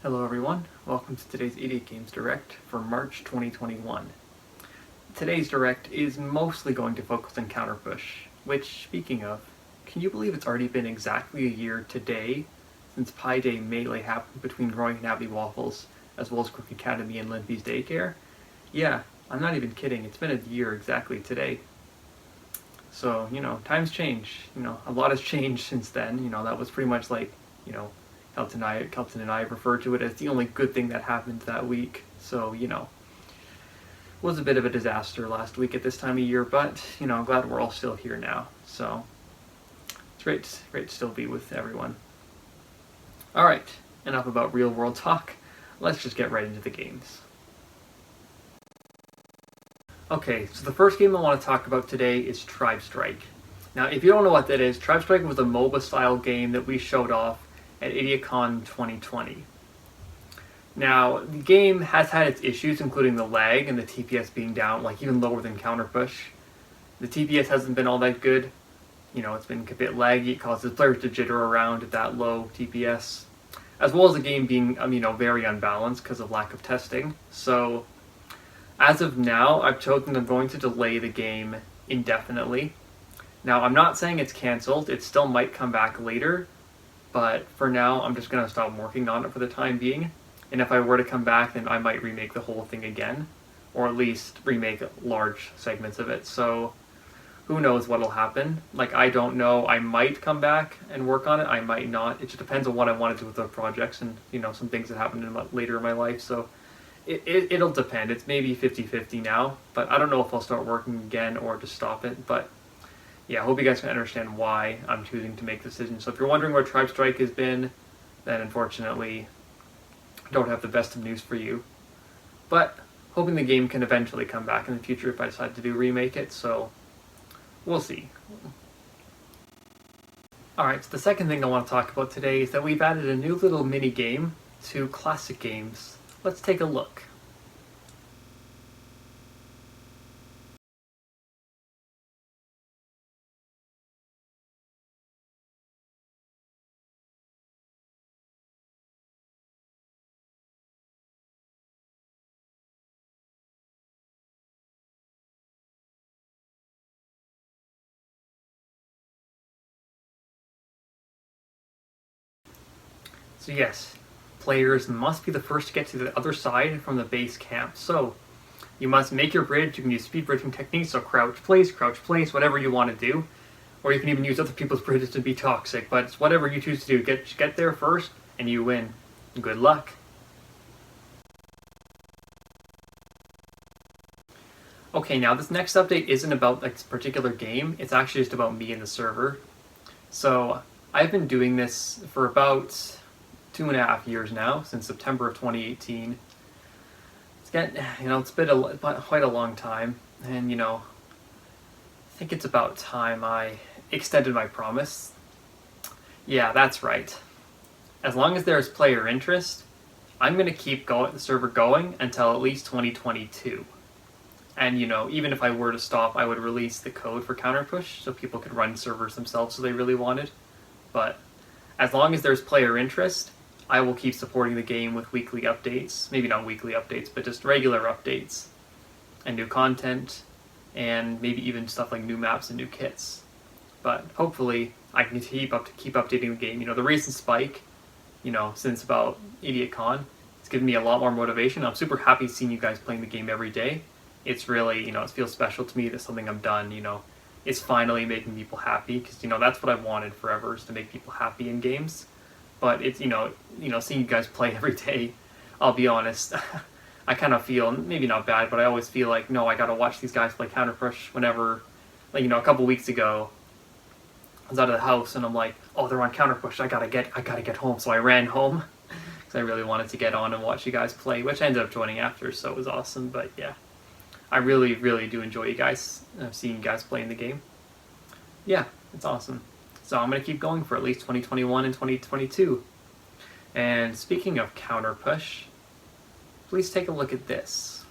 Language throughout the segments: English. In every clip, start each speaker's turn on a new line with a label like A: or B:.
A: Hello everyone, welcome to today's Idiot Games Direct for March 2021. Today's Direct is mostly going to focus on Counter Push, which, speaking of, can you believe it's already been exactly a year today since Pi Day Melee happened between Growing Nabby Waffles as well as Crook Academy and Limpy's Daycare? Yeah, I'm not even kidding, it's been a year exactly today. So, times change, a lot has changed since then, that was pretty much like, Kelton and I refer to it as the only good thing that happened that week. So, was a bit of a disaster last week at this time of year, but, I'm glad we're all still here now. So, it's great to still be with everyone. Alright, enough about real world talk. Let's just get right into the games. Okay, so the first game I want to talk about today is Tribe Strike. Now, if you don't know what that is, Tribe Strike was a MOBA-style game that we showed off at IdioCon 2020. Now, the game has had its issues, including the lag and the TPS being down, like even lower than Counter Push. The TPS hasn't been all that good. It's been a bit laggy. It causes players to jitter around at that low TPS, as well as the game being, very unbalanced because of lack of testing. So, as of now, I've chosen I'm going to delay the game indefinitely. Now, I'm not saying it's cancelled. It still might come back later. But for now, I'm just going to stop working on it for the time being. And if I were to come back, then I might remake the whole thing again. Or at least remake large segments of it. So who knows what'll happen. Like, I don't know. I might come back and work on it. I might not. It just depends on what I want to do with the projects and, some things that happened later in my life. So it'll depend. It's maybe 50-50 now. But I don't know if I'll start working again or just stop it. But yeah, I hope you guys can understand why I'm choosing to make the decision. So if you're wondering where Tribe Strike has been, then unfortunately, I don't have the best of news for you. But hoping the game can eventually come back in the future if I decide to remake it, so we'll see. Alright, so the second thing I want to talk about today is that we've added a new little mini game to classic games. Let's take a look. So yes, players must be the first to get to the other side from the base camp. So you must make your bridge. You can use speed bridging techniques, so crouch, place, whatever you want to do. Or you can even use other people's bridges to be toxic, but it's whatever you choose to do. Get there first, and you win. Good luck. Okay, now this next update isn't about like this particular game. It's actually just about me and the server. So I've been doing this for about 2.5 years now, since September of 2018. It's been quite a long time, and I think it's about time I extended my promise. Yeah, that's right. As long as there's player interest, I'm going to keep the server going until at least 2022. And, even if I were to stop, I would release the code for Counter Push so people could run servers themselves if they really wanted. But as long as there's player interest, I will keep supporting the game with weekly updates. Maybe not weekly updates, but just regular updates. And new content, and maybe even stuff like new maps and new kits. But hopefully, I can keep updating the game. The recent spike, since about IdiotCon, it's given me a lot more motivation. I'm super happy seeing you guys playing the game every day. It's really, it feels special to me that something I've done, is finally making people happy, because, that's what I've wanted forever, is to make people happy in games. But it's, seeing you guys play every day, I'll be honest, I kind of feel, maybe not bad, but I always feel like, no, I gotta watch these guys play Counter Push whenever, like, a couple weeks ago, I was out of the house, and I'm like, oh, they're on Counter Push, I gotta get home, so I ran home, because I really wanted to get on and watch you guys play, which I ended up joining after, so it was awesome, but yeah. I really, really do enjoy you guys, seeing you guys playing the game. Yeah, it's awesome. So I'm going to keep going for at least 2021 and 2022. And speaking of Counter Push, please take a look at this.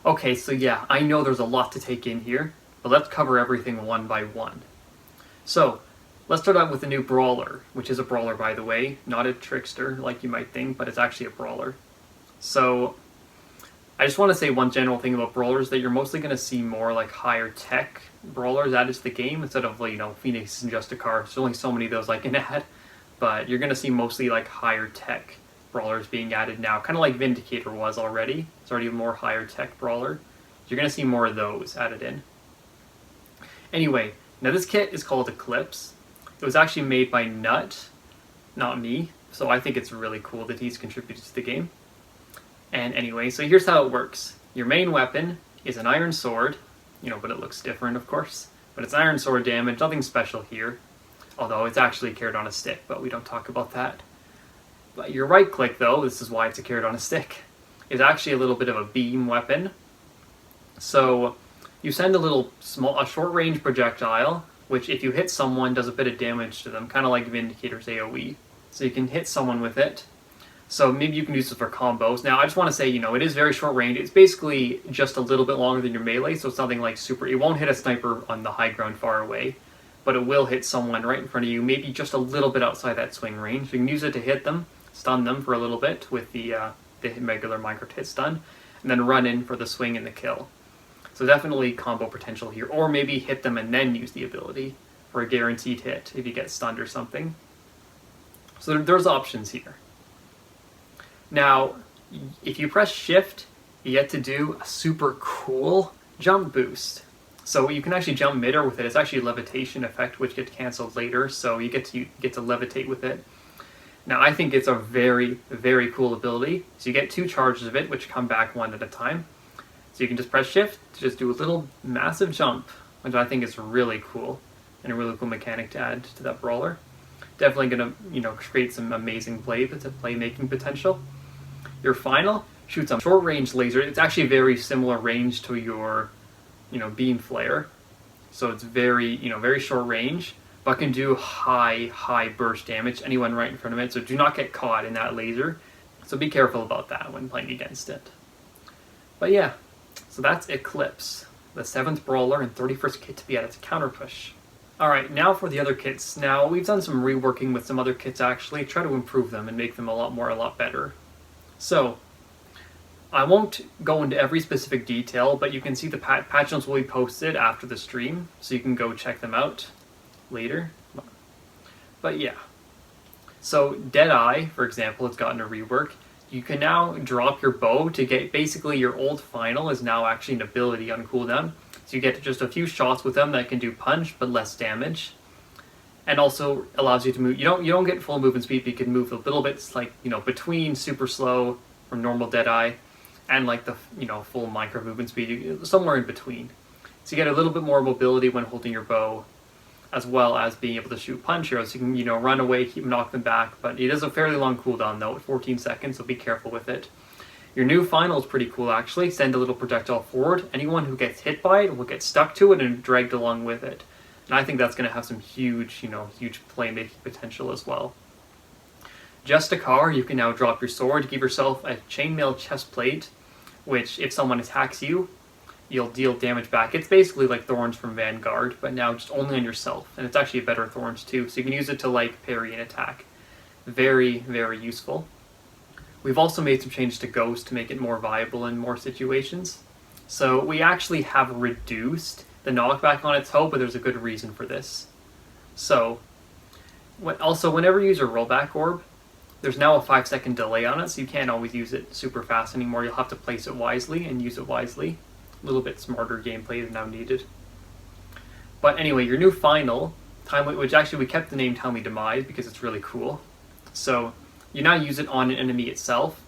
A: Okay, so yeah, I know there's a lot to take in here, but let's cover everything one by one. So, let's start out with the new Brawler, which is a Brawler, by the way, not a Trickster like you might think, but it's actually a Brawler. So, I just want to say one general thing about Brawlers, that you're mostly going to see more like higher tech Brawlers added to the game instead of, you know, Phoenix and just a car. There's only so many of those I can add, but you're going to see mostly like higher tech Brawlers being added now, kind of like Vindicator was already. It's already a more higher tech Brawler. You're going to see more of those added in. Anyway, now this kit is called Eclipse. It was actually made by Nut, not me, so I think it's really cool that he's contributed to the game. And anyway, so here's how it works. Your main weapon is an iron sword, you know, but it looks different, of course. But it's iron sword damage, nothing special here. Although it's actually a carrot on a stick, but we don't talk about that. But your right click, though, this is why it's a carrot on a stick, is actually a little bit of a beam weapon. So you send a short range projectile, which if you hit someone does a bit of damage to them, kind of like Vindicator's AoE. So you can hit someone with it. So maybe you can use it for combos. Now I just want to say, you know, it is very short range. It's basically just a little bit longer than your melee, so it's nothing like super. It won't hit a sniper on the high ground far away, but it will hit someone right in front of you, maybe just a little bit outside that swing range. You can use it to hit them, stun them for a little bit with the regular Minecraft hit stun, and then run in for the swing and the kill. So definitely combo potential here, or maybe hit them and then use the ability for a guaranteed hit if you get stunned or something. So there's options here. Now, if you press shift, you get to do a super cool jump boost. So you can actually jump mid-air with it. It's actually a levitation effect, which gets cancelled later, so you get to levitate with it. Now, I think it's a very, very cool ability. So you get 2 charges of it, which come back one at a time. So you can just press shift to just do a little massive jump, which I think is really cool, and a really cool mechanic to add to that Brawler. Definitely going to, you know, create some amazing playmaking potential. Your final shoots a short range laser. It's actually very similar range to your, you know, beam flare. So it's very, you know, very short range, but can do high burst damage to anyone right in front of it. So do not get caught in that laser. So be careful about that when playing against it. But yeah, so that's Eclipse, the 7th Brawler and 31st kit to be added to Counter Push. Alright, now for the other kits. Now, we've done some reworking with some other kits actually, try to improve them and make them a lot better. So, I won't go into every specific detail, but you can see the patch notes will be posted after the stream, so you can go check them out later. But yeah. So, Deadeye, for example, has gotten a rework. You can now drop your bow to get, basically your old final is now actually an ability on cooldown. So you get just a few shots with them that can do punch, but less damage. And also allows you to move. You don't get full movement speed, but you can move a little bit, like, you know, between super slow from normal Deadeye and like the, you know, full Minecraft movement speed, somewhere in between. So you get a little bit more mobility when holding your bow, as well as being able to shoot punch arrows. So you can, you know, run away, knock them back, but it is a fairly long cooldown though, 14 seconds, so be careful with it. Your new final is pretty cool actually. Send a little projectile forward. Anyone who gets hit by it will get stuck to it and dragged along with it. And I think that's going to have some huge, you know, huge playmaking potential as well. Just a car, you can now drop your sword, give yourself a chainmail chest plate, which if someone attacks you, you'll deal damage back. It's basically like Thorns from Vanguard, but now just only on yourself. And it's actually a better Thorns too, so you can use it to like parry and attack. Very, very useful. We've also made some changes to Ghost to make it more viable in more situations. So we actually have reduced the knockback on its hoe, but there's a good reason for this. So, also whenever you use a rollback orb, there's now a 5-second delay on it, so you can't always use it super fast anymore. You'll have to place it wisely and use it wisely. A little bit smarter gameplay is now needed. But anyway, your new final, which actually we kept the name Timely Demise because it's really cool. So, you now use it on an enemy itself,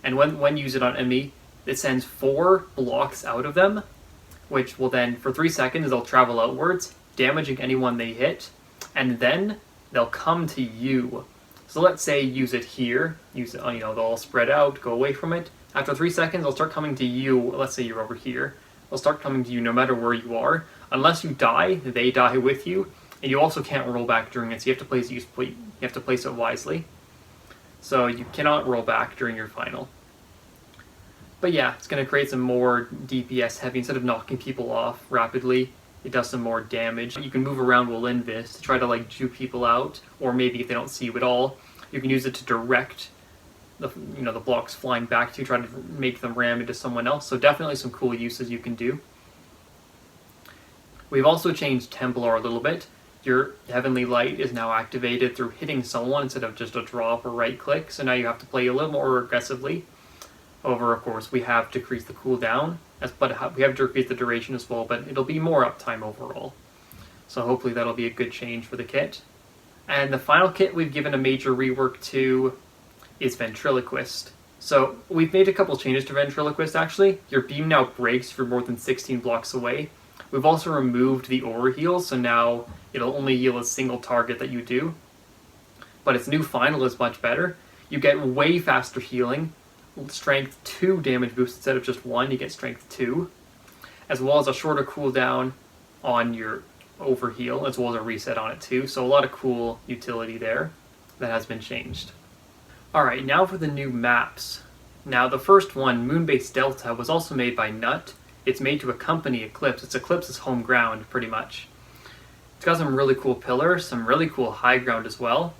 A: and when you use it on an enemy, it sends 4 blocks out of them, which will then, for 3 seconds, they'll travel outwards, damaging anyone they hit, and then they'll come to you. So let's say use it here, use it, you know, they'll all spread out, go away from it. After 3 seconds, they'll start coming to you. Let's say you're over here. They'll start coming to you no matter where you are. Unless you die, they die with you, and you also can't roll back during it, so you have to place it wisely. So you cannot roll back during your final. But yeah, it's going to create some more DPS heavy. Instead of knocking people off rapidly, it does some more damage. You can move around while invis to try to like juke people out, or maybe if they don't see you at all, you can use it to direct the blocks flying back to you, try to make them ram into someone else. So definitely some cool uses you can do. We've also changed Templar a little bit. Your Heavenly Light is now activated through hitting someone instead of just a drop or right click, so now you have to play a little more aggressively. However, of course, we have decreased the cooldown, but we have decreased the duration as well, but it'll be more uptime overall. So hopefully that'll be a good change for the kit. And the final kit we've given a major rework to is Ventriloquist. So we've made a couple changes to Ventriloquist actually. Your beam now breaks for more than 16 blocks away. We've also removed the overheal, so now it'll only heal a single target that you do. But its new final is much better. You get way faster healing, strength 2 damage boost instead of just 1, you get strength 2. As well as a shorter cooldown on your overheal, as well as a reset on it too. So a lot of cool utility there that has been changed. Alright, now for the new maps. Now the first one, Moonbase Delta, was also made by Nut. It's made to accompany Eclipse. It's Eclipse's home ground, pretty much. It's got some really cool pillars, some really cool high ground as well.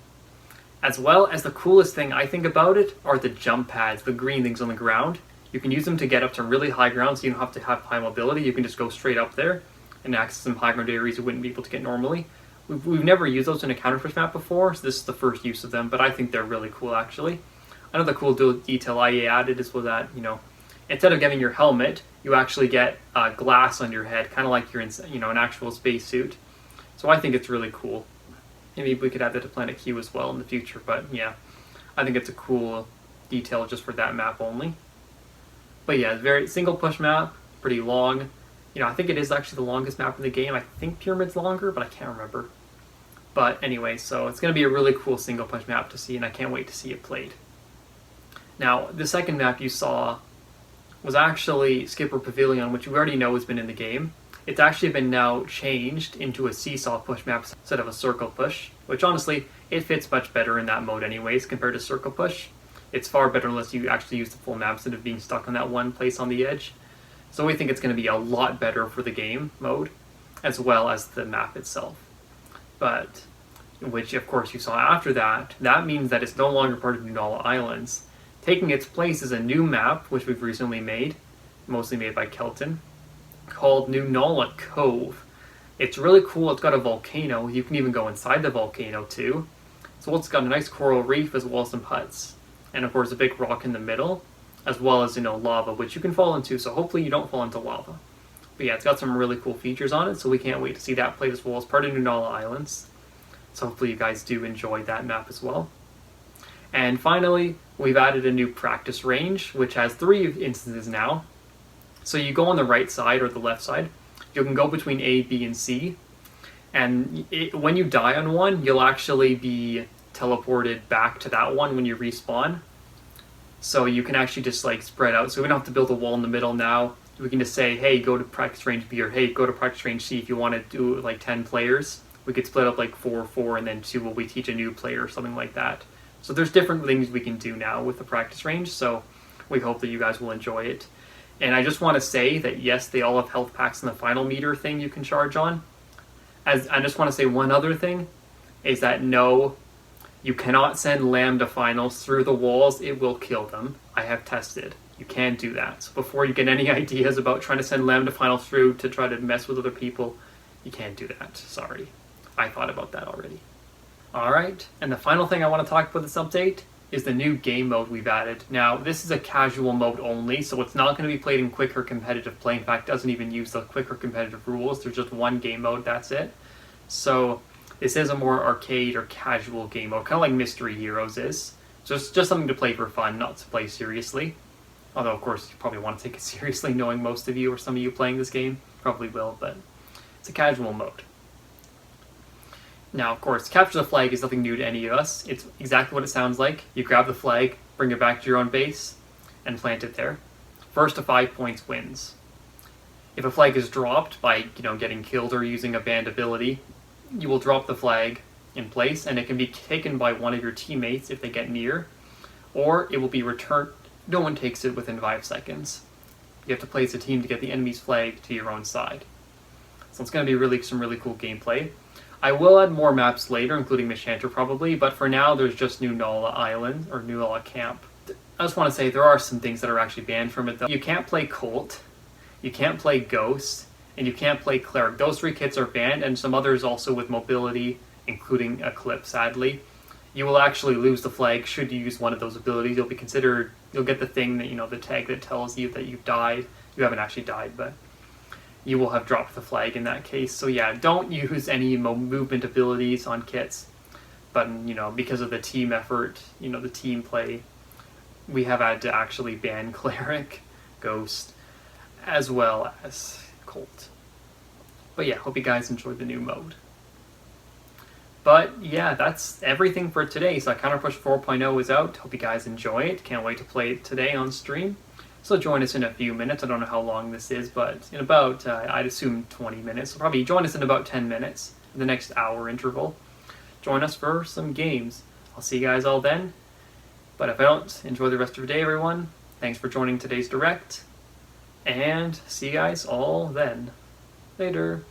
A: As well as the coolest thing I think about it are the jump pads, the green things on the ground. You can use them to get up to really high ground, so you don't have to have high mobility. You can just go straight up there and access some high ground areas you wouldn't be able to get normally. We've never used those in a counterpush map before, so this is the first use of them, but I think they're really cool actually. Another cool detail I added is that, instead of getting your helmet, you actually get glass on your head, kind of like you're in an actual spacesuit. So I think it's really cool. Maybe we could add that to Planet Q as well in the future, but yeah, I think it's a cool detail just for that map only. But yeah, very single push map, pretty long. I think it is actually the longest map in the game. I think Pyramid's longer, but I can't remember. But anyway, so it's going to be a really cool single push map to see, and I can't wait to see it played. Now, the second map you saw was actually Skipper Pavilion, which you already know has been in the game. It's actually been now changed into a seesaw push map instead of a circle push, which honestly, it fits much better in that mode anyways compared to circle push. It's far better unless you actually use the full map instead of being stuck on that one place on the edge. So we think it's going to be a lot better for the game mode, as well as the map itself. But, which of course you saw after that, that means that it's no longer part of Nunala Islands. Taking its place is a new map, which we've recently made, mostly made by Kelton, called Nunala Cove. It's really cool. It's got a volcano. You can even go inside the volcano too. So it's got a nice coral reef as well as some huts. And of course a big rock in the middle, as well as, lava, which you can fall into, so hopefully you don't fall into lava. But yeah, it's got some really cool features on it, so we can't wait to see that played as well as part of Nunala Islands. So hopefully you guys do enjoy that map as well. And finally, we've added a new practice range, which has 3 instances now. So you go on the right side or the left side. You can go between A, B, and C. And when you die on one, you'll actually be teleported back to that one when you respawn. So you can actually just spread out. So we don't have to build a wall in the middle now. We can just say, hey, go to practice range B, or hey, go to practice range C if you want to do 10 players. We could split up 4, and then 2 will we teach a new player or something like that. So there's different things we can do now with the practice range, so we hope that you guys will enjoy it. And I just want to say that yes, they all have health packs in the final meter thing you can charge on. As I just want to say one other thing, is that no, you cannot send Lambda finals through the walls, it will kill them. I have tested. You can't do that. So before you get any ideas about trying to send Lambda finals through to try to mess with other people, you can't do that. Sorry. I thought about that already. Alright, and the final thing I want to talk about this update is the new game mode we've added. Now, this is a casual mode only, so it's not going to be played in quick or competitive play. In fact, it doesn't even use the quick or competitive rules. There's just one game mode, that's it. So, this is a more arcade or casual game mode, kind of like Mystery Heroes is. Just something to play for fun, not to play seriously. Although, of course, you probably want to take it seriously, knowing most of you or some of you playing this game probably will, but it's a casual mode. Now, of course, capture the flag is nothing new to any of us. It's exactly what it sounds like. You grab the flag, bring it back to your own base, and plant it there. First to 5 points wins. If a flag is dropped by, getting killed or using a banned ability, you will drop the flag in place, and it can be taken by one of your teammates if they get near, or it will be returned no one takes it within 5 seconds. You have to play as a team to get the enemy's flag to your own side. So it's going to be some really cool gameplay. I will add more maps later, including Mishanter probably, but for now there's just New Nala Island, or New Nala Camp. I just want to say there are some things that are actually banned from it though. You can't play Colt, you can't play Ghost, and you can't play Cleric. Those 3 kits are banned, and some others also with mobility, including Eclipse, sadly. You will actually lose the flag should you use one of those abilities. You'll get the thing that, the tag that tells you that you've died. You haven't actually died, but you will have dropped the flag in that case. So yeah, don't use any movement abilities on kits. But, because of the team effort, the team play, we have had to actually ban Cleric, Ghost, as well as Colt. But yeah, hope you guys enjoyed the new mode. But yeah, that's everything for today. So Counterpush 4.0 is out. Hope you guys enjoy it. Can't wait to play it today on stream. So join us in a few minutes. I don't know how long this is, but in about, I'd assume 20 minutes. So probably join us in about 10 minutes, the next hour interval. Join us for some games. I'll see you guys all then. But if I don't, enjoy the rest of your day, everyone. Thanks for joining today's Direct. And see you guys all then. Later.